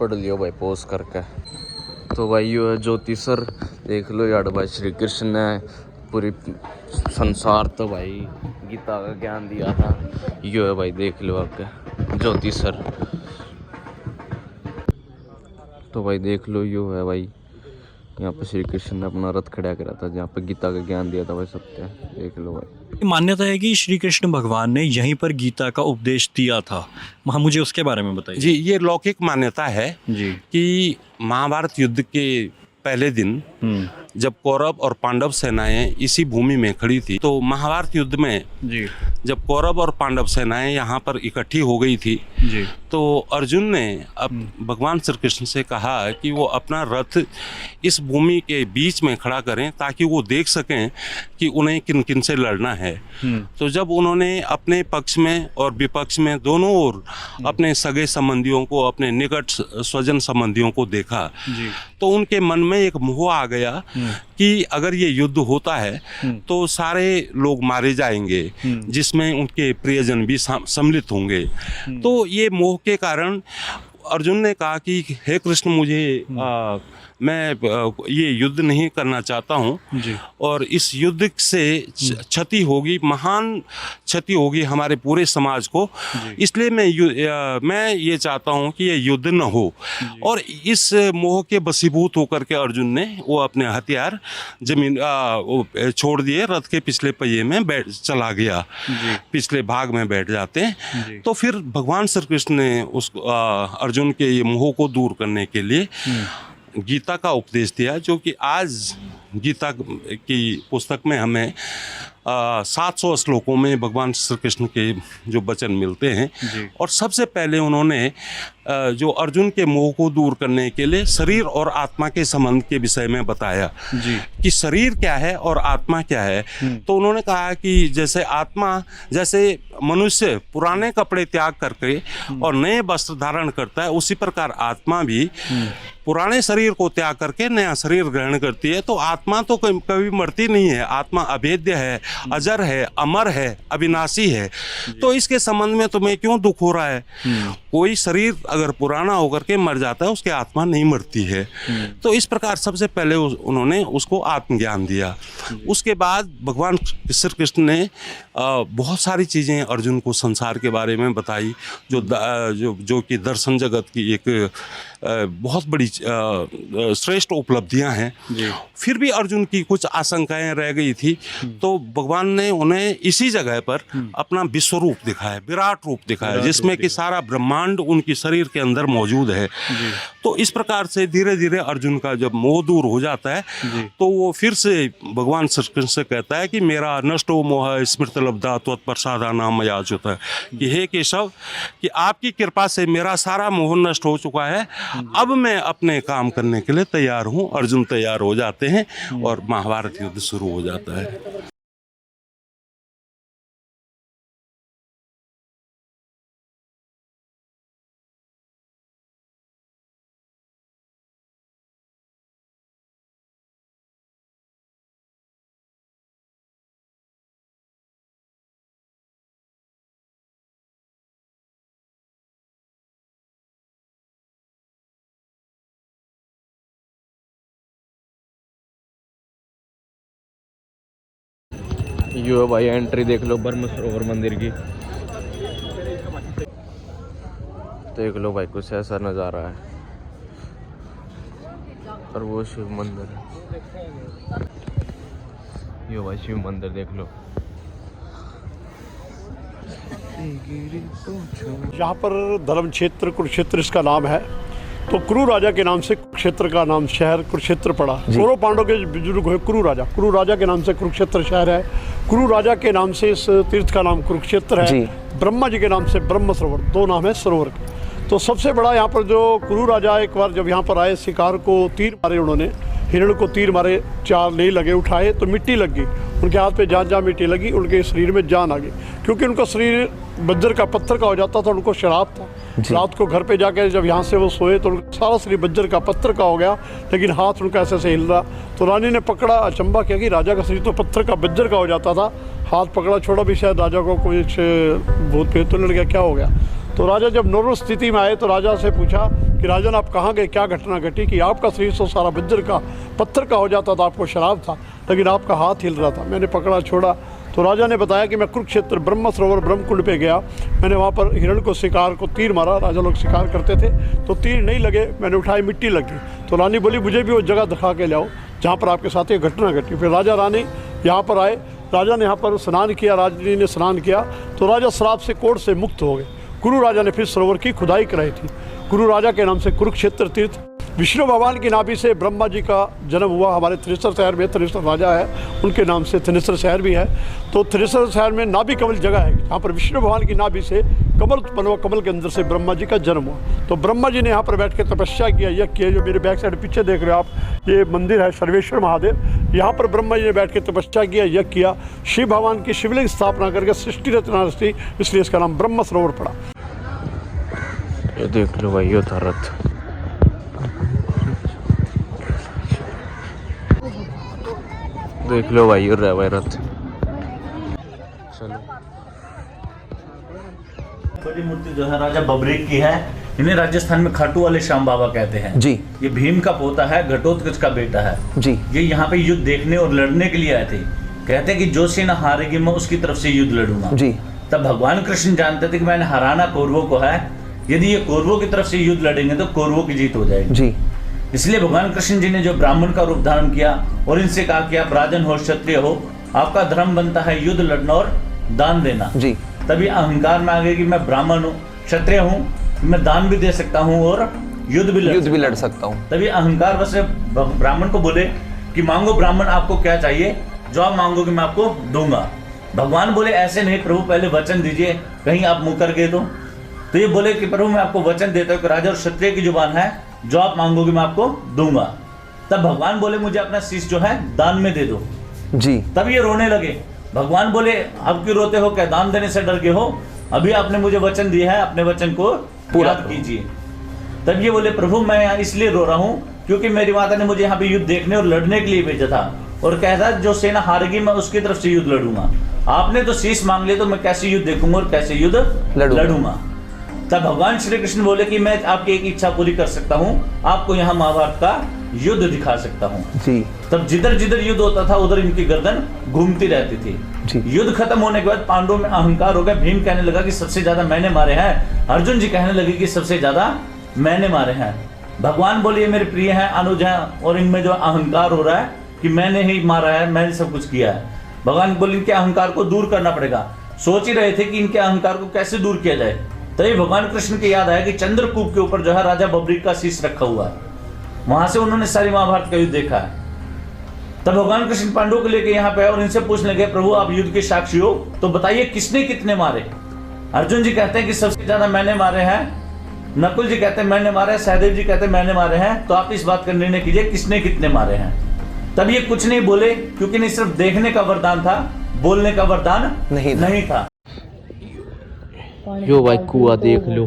पढ़ लियो भाई पोस्ट करके। तो भाई यो है ज्योति सर, देख लो यार भाई श्री कृष्ण ने पूरी संसार तो भाई गीता का ज्ञान दिया था। यो है भाई देख लो आपके ज्योति सर। तो भाई देख लो यो है भाई, यहाँ पे श्री कृष्ण ने अपना रथ खड़ा करा था जहाँ पे गीता का ज्ञान दिया था भाई सत्य। देख लो भाई, मान्यता है कि श्री कृष्ण भगवान ने यहीं पर गीता का उपदेश दिया था। वहाँ मुझे उसके बारे में बताइए। जी, ये लौकिक मान्यता है जी कि महाभारत युद्ध के पहले दिन जब कौरव और पांडव सेनाएं इसी भूमि में खड़ी थी, तो महाभारत युद्ध में जी जब कौरव और पांडव सेनाएं यहाँ पर इकट्ठी हो गई थी, जी तो अर्जुन ने अब भगवान श्री कृष्ण से कहा कि वो अपना रथ इस भूमि के बीच में खड़ा करें ताकि वो देख सकें कि उन्हें किन किन से लड़ना है। तो जब उन्होंने अपने पक्ष में और विपक्ष में दोनों ओर अपने सगे संबंधियों को, अपने निकट स्वजन संबंधियों को देखा, तो उनके मन में एक मोह आ गया कि अगर ये युद्ध होता है तो सारे लोग मारे जाएंगे, जिसमें उनके प्रियजन भी सम्मिलित होंगे। तो ये मोह के कारण अर्जुन ने कहा कि हे कृष्ण, मुझे मैं ये युद्ध नहीं करना चाहता हूँ और इस युद्ध से क्षति होगी, महान क्षति होगी हमारे पूरे समाज को, इसलिए मैं ये चाहता हूँ कि ये युद्ध न हो। और इस मोह के वशीभूत होकर के अर्जुन ने वो अपने हथियार जमीन छोड़ दिए, रथ के पिछले पहिए में चला गया, पिछले भाग में बैठ जाते हैं। तो फिर भगवान श्री कृष्ण ने उस अर्जुन के ये मोह को दूर करने के लिए गीता का उपदेश दिया, जो कि आज गीता की पुस्तक में हमें 700 श्लोकों में भगवान श्री कृष्ण के जो वचन मिलते हैं। और सबसे पहले उन्होंने जो अर्जुन के मोह को दूर करने के लिए शरीर और आत्मा के संबंध के विषय में बताया कि शरीर क्या है और आत्मा क्या है। तो उन्होंने कहा कि जैसे मनुष्य पुराने कपड़े त्याग करके और नए वस्त्र धारण करता है, उसी प्रकार आत्मा भी पुराने शरीर को त्याग करके नया शरीर ग्रहण करती है। तो आत्मा तो कभी मरती नहीं है, आत्मा अभेद्य है, अजर है, अमर है, अविनाशी है। तो इसके संबंध में तुम्हें क्यों दुख हो रहा है? कोई शरीर अगर पुराना होकर के मर जाता है, उसकी आत्मा नहीं मरती है। तो इस प्रकार सबसे पहले उन्होंने उसको आत्मज्ञान दिया। उसके बाद भगवान श्री कृष्ण ने बहुत सारी चीज़ें अर्जुन को संसार के बारे में बताई, जो कि दर्शन जगत की एक बहुत बड़ी श्रेष्ठ उपलब्धियां हैं। फिर भी अर्जुन की कुछ आशंकाएं रह गई थी, तो भगवान ने उन्हें इसी जगह पर अपना विश्व रूप दिखाया, विराट रूप दिखाया, जिसमें कि सारा ब्रह्मांड उनकी शरीर के अंदर मौजूद है। तो इस प्रकार से धीरे धीरे अर्जुन का जब मोह दूर हो जाता है, तो वो फिर से भगवान श्री कृष्ण से कहता है कि मेरा नष्टो मोह स्मृत लब्धा त्वत्प्रसादा नाम मयाच्युत, कि हे केशव, कि आपकी कृपा से मेरा सारा मोह नष्ट हो चुका है, अब मैं अपने काम करने के लिए तैयार हूँ। अर्जुन तैयार हो जाते हैं और महाभारत युद्ध शुरू हो जाता है। यो भाई एंट्री देख लो ब्रह्म सरोवर मंदिर की। देख लो भाई कुछ ऐसा नज़ारा है, और वो शिव मंदिर है। यो भाई शिव मंदिर देख लो। यहाँ पर धर्म क्षेत्र कुरुक्षेत्र इसका नाम है। तो कुरु राजा के नाम से कुरुक्षेत्र का नाम शहर कुरुक्षेत्र पड़ा। कौरव पांडव के बुजुर्ग हुए कुरु राजा के नाम से कुरुक्षेत्र शहर है। कुरु राजा के नाम से इस तीर्थ का नाम कुरुक्षेत्र है। ब्रह्मा जी के नाम से ब्रह्म सरोवर, दो नाम है सरोवर के। तो सबसे बड़ा यहाँ पर जो कुरु राजा एक बार जब यहाँ पर आए, शिकार को तीर मारे उन्होंने, हिरण को तीर मारे, 4 नहीं लगे, उठाए तो मिट्टी लग गई उनके हाथ पे, जहाँ मिट्टी लगी उनके शरीर में जान आ गई। क्योंकि उनका शरीर बज्जर का पत्थर का हो जाता था, उनको शराब था। रात को घर पे जाकर जब यहाँ से वो सोए तो उनका सारा शरीर बज्जर का पत्थर का हो गया, लेकिन हाथ उनका ऐसे हिल रहा। तो रानी ने पकड़ा, अचंबा किया कि राजा का शरीर तो पत्थर का बज्जर का हो जाता था, हाथ पकड़ा, छोड़ा भी, शायद राजा को कोई भूत प्रेत तो लड़ गया, क्या हो गया। तो राजा जब नॉर्मल स्थिति में आए तो राजा से पूछा कि राजन आप कहाँ गए, क्या घटना घटी कि आपका शरीर तो सारा बज्जर का पत्थर का हो जाता था, आपको शराब था, लेकिन आपका हाथ हिल रहा था। मैंने पकड़ा छोड़ा तो राजा ने बताया कि मैं कुरुक्षेत्र ब्रह्म सरोवर ब्रह्मकुंड पे गया, मैंने वहाँ पर हिरण को शिकार को तीर मारा, राजा लोग शिकार करते थे तो तीर नहीं लगे, मैंने उठाई मिट्टी लगी। तो रानी बोली मुझे भी वो जगह दिखा के लाओ जहाँ पर आपके साथ ये घटना घटी। फिर राजा रानी यहाँ पर आए, राजा ने यहाँ पर स्नान किया, रानी ने स्नान किया तो राजा श्राप से कोढ़ से मुक्त हो गए। कुरु राजा ने फिर सरोवर की खुदाई कराई थी। कुरु राजा के नाम से कुरुक्षेत्र तीर्थ, विष्णु भगवान की नाभि से ब्रह्मा जी का जन्म हुआ। हमारे थ्रेसर शहर में थ्रेसर राजा है, उनके नाम से थ्रेसर शहर भी है। तो थ्रेसर शहर में नाभि कमल जगह है जहाँ पर विष्णु भगवान की नाभि से कमल उत्पन्न हुआ, कमल के अंदर से ब्रह्मा जी का जन्म हुआ। तो ब्रह्मा जी ने यहाँ पर बैठ के तपस्या किया, यज्ञ किया। जो मेरे बैक साइड पीछे देख रहे हो आप, ये मंदिर है सर्वेश्वर महादेव, यहाँ पर ब्रह्मा जी ने बैठ के तपस्या किया, यज्ञ किया, शिव भगवान की शिवलिंग स्थापना करके सृष्टि रचना रची, इसलिए इसका नाम ब्रह्म सरोवर पड़ा। ये देख लो भाई, ये था रथ। देख लो भाई, रहा भाई रथ। चलो, बड़ी मूर्ति जो है राजा बबरीक की है। इन्हें राजस्थान में खाटू वाले श्याम बाबा कहते हैं जी। ये भीम का पोता है, घटोत्कच का बेटा है जी। ये यहाँ पे युद्ध देखने और लड़ने के लिए आए थे। कहते हैं कि जो सेना हारेगी मैं उसकी तरफ से युद्ध लड़ूंगा जी। तब भगवान कृष्ण जानते थे कि मैंने हराना कौरवों को है, यदि ये कौरवों की तरफ से युद्ध लड़ेंगे तो कौरवों की जीत हो जाएगी जी। इसलिए भगवान कृष्ण जी ने जो ब्राह्मण का रूप धारण किया और इनसे कहा कि आप राजन हो, क्षत्रिय हो, आपका धर्म बनता है युद्ध लड़ना और दान देना जी। तभी अहंकार में आ गया कि मैं ब्राह्मण हूँ, क्षत्रिय हूँ, मैं दान भी दे सकता हूँ और युद्ध भी लड़ सकता हूँ। तभी अहंकार बस ब्राह्मण को बोले कि मांगो ब्राह्मण, आपको क्या चाहिए, जो आप मांगोगे मैं आपको दूंगा। भगवान बोले ऐसे नहीं प्रभु, पहले वचन दीजिए, कहीं आप मुकर गए तो ये बोले कि प्रभु मैं आपको वचन देता हूँ कि राजा और क्षत्रिय की जुबान है, जो आप मांगोगे मैं आपको दूंगा। तब भगवान बोले मुझे अपना शीश जो है दान में दे दो जी। तब ये रोने लगे। भगवान बोले अब क्यों रोते हो, क्या दान देने से डर गए हो, अभी आपने मुझे वचन दिया है, अपने वचन को पूरा कीजिए। तब ये बोले प्रभु मैं यहाँ इसलिए रो रहा हूँ क्योंकि मेरी माता ने मुझे यहाँ पे युद्ध देखने और लड़ने के लिए भेजा था और कहता जो सेना हारेगी मैं उसकी तरफ से युद्ध लड़ूंगा। आपने तो शीश मांग लिया तो मैं कैसे युद्ध देखूंगा और कैसे युद्ध लड़ूंगा। तब भगवान श्री कृष्ण बोले कि मैं आपकी एक इच्छा पूरी कर सकता हूँ, आपको यहाँ महाभारत का युद्ध दिखा सकता हूँ जी। तब जिधर जिधर युद्ध होता था उधर इनकी गर्दन घूमती रहती थी जी। युद्ध खत्म होने के बाद पांडवों में अहंकार हो गया। भीम कहने लगा कि सबसे ज्यादा मैंने मारे हैं, अर्जुन जी कहने लगे कि सबसे ज्यादा मैंने मारे हैं। भगवान बोले ये मेरे प्रिय हैं, अनुज हैं, और इनमें जो अहंकार हो रहा है कि मैंने ही मारा है, मैंने सब कुछ किया है। भगवान बोले इनके अहंकार को दूर करना पड़ेगा। सोच ही रहे थे कि इनके अहंकार को कैसे दूर किया जाए। तभी भगवान कृष्ण के याद आया कि चंद्रकूप के ऊपर जो है राजा बबरीक का शीश रखा हुआ है, वहां से उन्होंने सारी महाभारत का युद्ध देखा है। तब भगवान कृष्ण पांडवों को लेकर यहाँ पे और इनसे पूछने लगे प्रभु आप युद्ध के साक्षी हो तो बताइए किसने कितने मारे। अर्जुन जी कहते हैं कि सबसे ज्यादा मैंने मारे हैं, नकुल जी कहते हैं मैंने मारे हैं, सहदेव जी कहते हैं मैंने मारे हैं। तो आप इस बात का निर्णय कीजिए किसने कितने मारे हैं। तब ये कुछ नहीं बोले क्योंकि नहीं सिर्फ देखने का वरदान था, बोलने का वरदान नहीं था। यो भाई कुआ देख लो।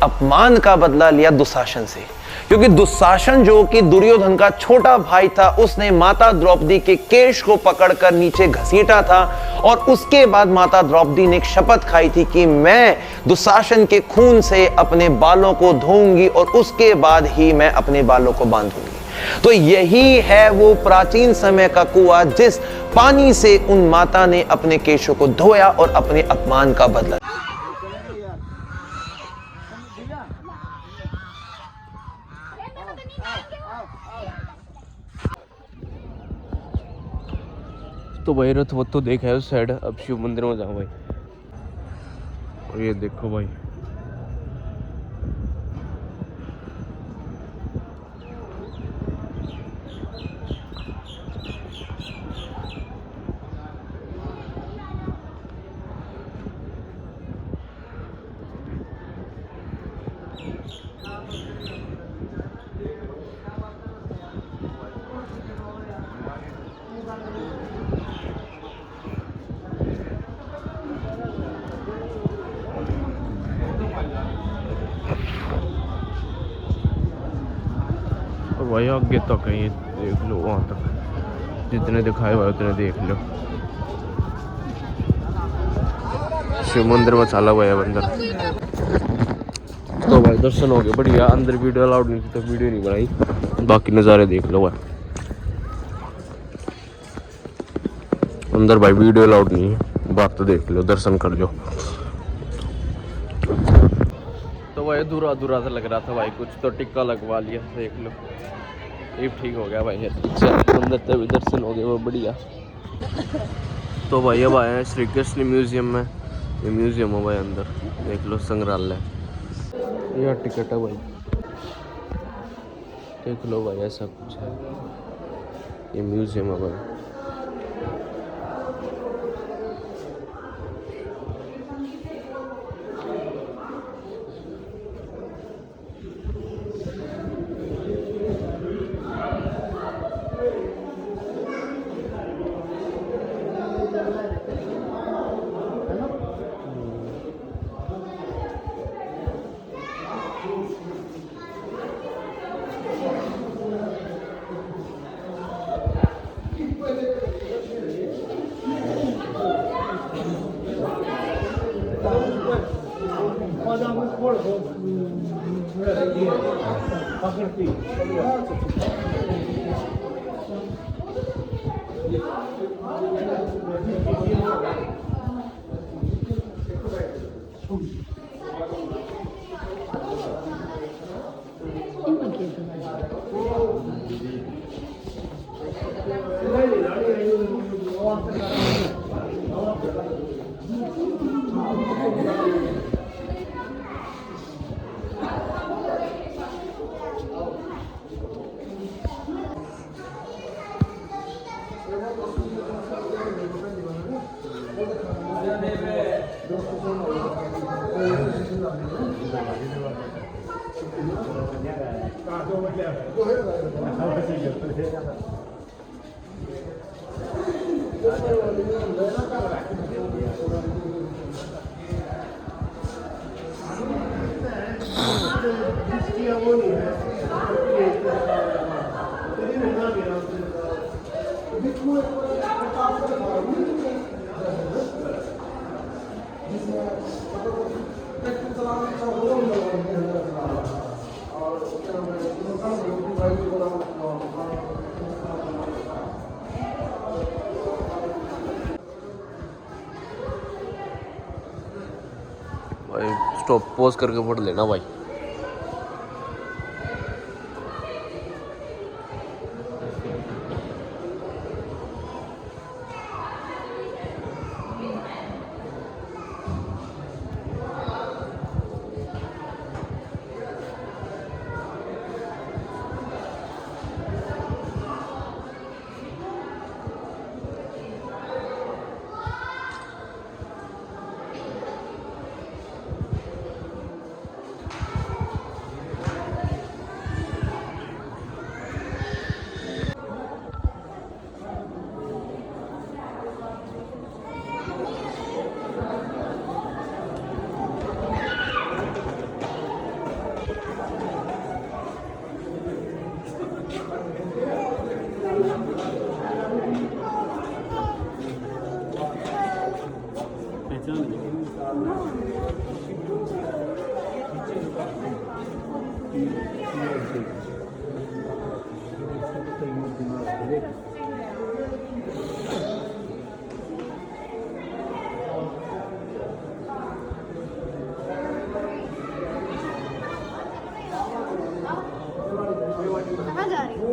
अपमान का बदला लिया दुशासन से, क्योंकि दुशासन जो कि दुर्योधन का छोटा भाई था, उसने माता द्रौपदी के केश को पकड़कर नीचे घसीटा था और उसके बाद माता द्रौपदी ने एक शपथ खाई थी कि मैं दुशासन के खून से अपने बालों को धोऊंगी और उसके बाद ही मैं अपने बालों को बांधूंगी। तो यही है वो प्राचीन समय का कुआं जिस पानी से उन माता ने अपने केशों को धोया और अपने अपमान का बदला। तो भाई रथ वो तो देखा है उस साइड, अब शिव मंदिर में जाओ भाई। और ये देखो भाई, भाई आगे तक है, ये देख लो वहाँ तक जितने दिखाए हुए उतने देख लो। शिव मंदिर में चला हुआ है अंदर। दर्शन हो गए बढ़िया। अंदर वीडियो अलाउड नहीं थी तो वीडियो नहीं बनाई, बाकी नज़ारे देख लो भाई। अंदर भाई वीडियो अलाउड नहीं है, बात तो देख लो, दर्शन कर लो। तो भाई अधूरा अधूरा सा लग रहा था भाई, कुछ तो टिक्का लगवा लिया, देख लो ये ठीक हो गया भाई। अंदर तभी दर्शन हो गए वो बढ़िया। तो भाई अब आए हैं श्री कृष्ण म्यूजियम में। ये म्यूजियम है भाई, अंदर देख लो संग्रहालय, यह टिकट है भाई, देख लो भाई ऐसा कुछ है, ये म्यूजियम है भाई। भाई स्टॉप पॉज करके फोटो लेना भाई। कहाँ जा रही हो?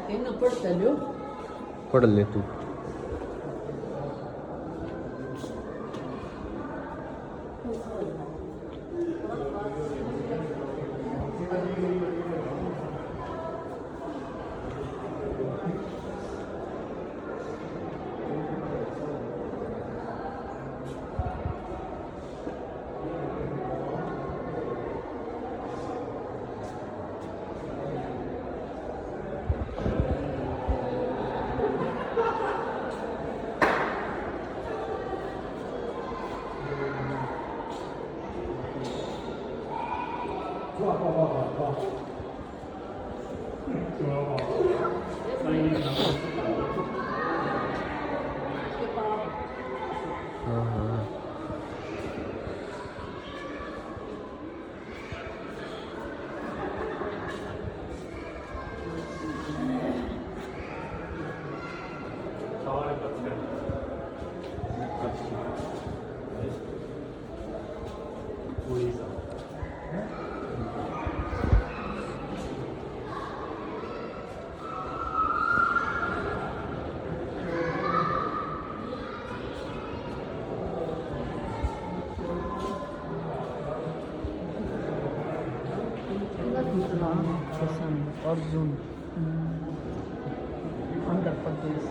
Tiene una purta, ¿no? पढ़ ले तू। अर्जुन आंध्र प्रदेश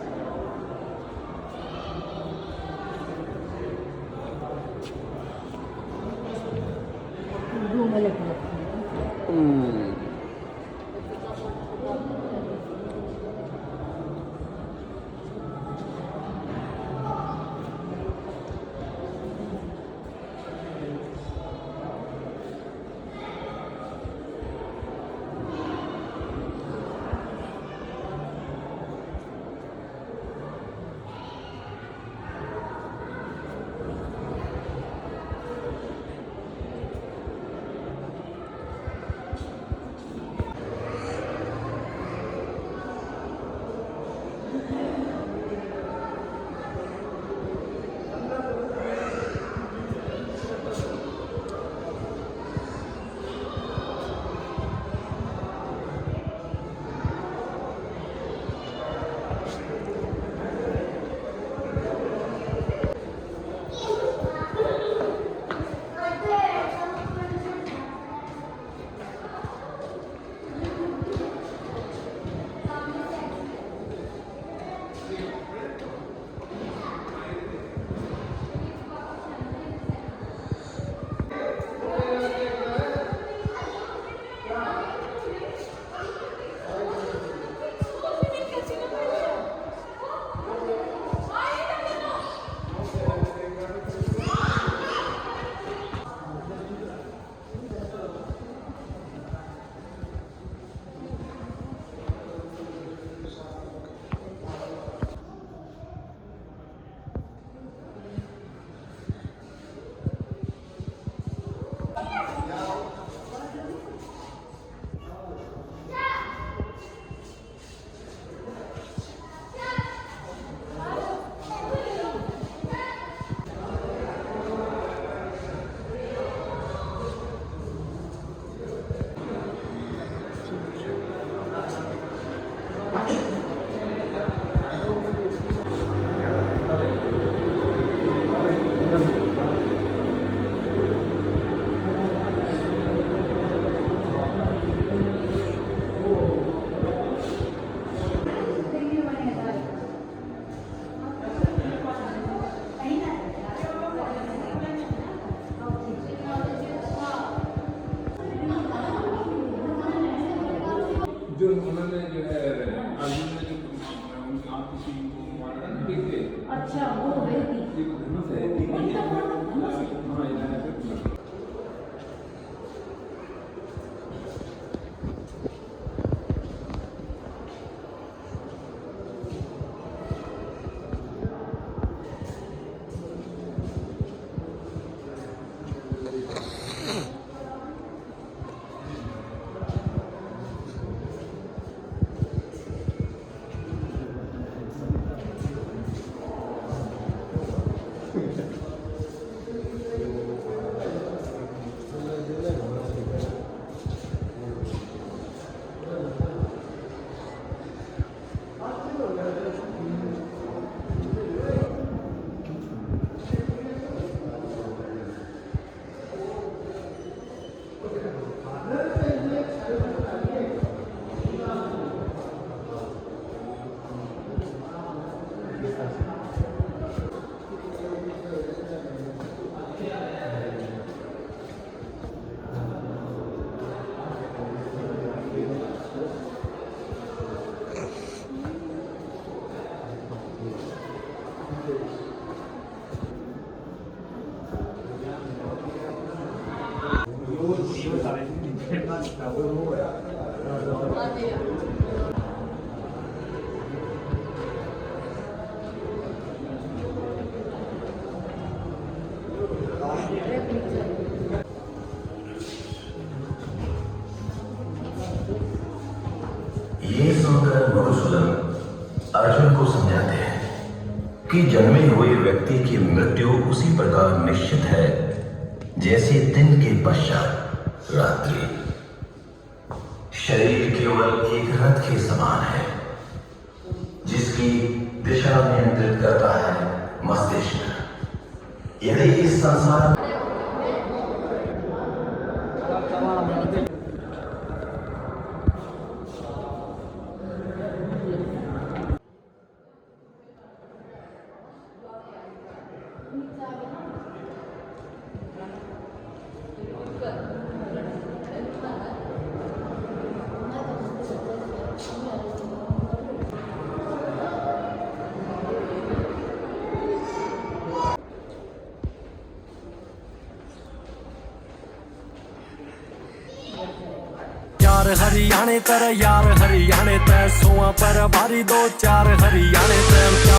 जो उन्होंने जो है अर्जुन ने जो आप किसी को मारा ना देख के अच्छा वो गई थी ये धनुष है हाँ इधर है सुनकर मधुसूदन अर्जुन को समझाते हैं कि जन्मे हुए व्यक्ति की मृत्यु उसी प्रकार निश्चित है जैसे दिन के पश्चात रात्रि। शरीर केवल एक रथ के समान है जिसकी दिशा नियंत्रित करता है मस्तिष्क। यदि इस संसार यार हरियाणे तर यार हरियाणे तै सोआ पर भारी 2 4 हरियाणे तै